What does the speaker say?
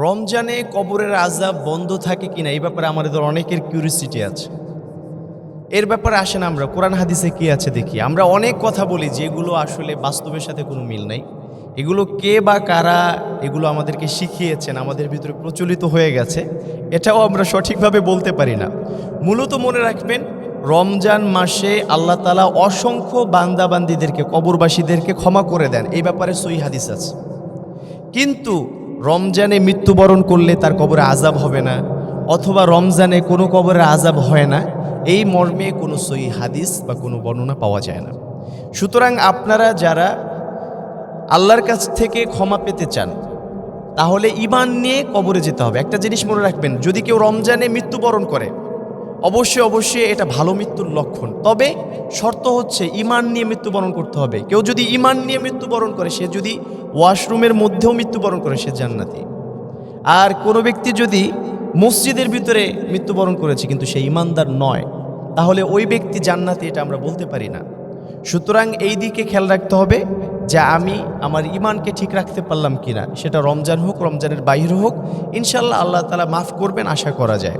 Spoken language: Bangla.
রমজানে কবরের আযাব বন্ধ থাকে কিনা এই ব্যাপারে আমাদের অনেকের কিউরিওসিটি আছে। এর ব্যাপারে আসেন আমরা কোরআন হাদিসে কি আছে দেখি। আমরা অনেক কথা বলি যেগুলো আসলে বাস্তবের সাথে কোনো মিল নাই। এগুলো কে বা কারা এগুলো আমাদেরকে শিখিয়েছেন, আমাদের ভিতরে প্রচলিত হয়ে গেছে, এটাও আমরা সঠিকভাবে বলতে পারি না। মূলত মনে রাখবেন, রমজান মাসে আল্লাহ তাআলা অসংখ্য বান্দাবান্দীদেরকে, কবরবাসীদেরকে ক্ষমা করে দেন। এই ব্যাপারে সহিহ হাদিস আছে। কিন্তু রমজানে মৃত্যুবরণ করলে তার কবরে আযাব হবে না, অথবা রমজানে কোনো কবরে আযাব হয় না, এই মর্মে কোনো সহিহ হাদিস বা কোনো বর্ণনা পাওয়া যায় না। সুতরাং আপনারা যারা আল্লাহর কাছ থেকে ক্ষমা পেতে চান, তাহলে ঈমান নিয়ে কবরে যেতে হবে। একটা জিনিস মনে রাখবেন, যদি কেউ রমজানে মৃত্যুবরণ করে, অবশ্যই এটা ভালো মৃত্যুর লক্ষণ। তবে শর্ত হচ্ছে ঈমান নিয়ে মৃত্যুবরণ করতে হবে। কেউ যদি ঈমান নিয়ে মৃত্যুবরণ করে, সে যদি ওয়াশরুমের মধ্যেও মৃত্যুবরণ করে, সে জান্নাতি। আর কোনো ব্যক্তি যদি মসজিদের ভিতরে মৃত্যুবরণ করেছে কিন্তু সে ঈমানদার নয়, তাহলে ওই ব্যক্তি জান্নাতি, এটা আমরা বলতে পারি না। সুতরাং এই দিকে খেয়াল রাখতে হবে যে আমি আমার ঈমানকে ঠিক রাখতে পারলাম কিনা, সেটা রমজান হোক, রমজানের বাইরে হোক, ইনশাআল্লাহ আল্লাহ তাআলা মাফ করবেন, আশা করা যায়।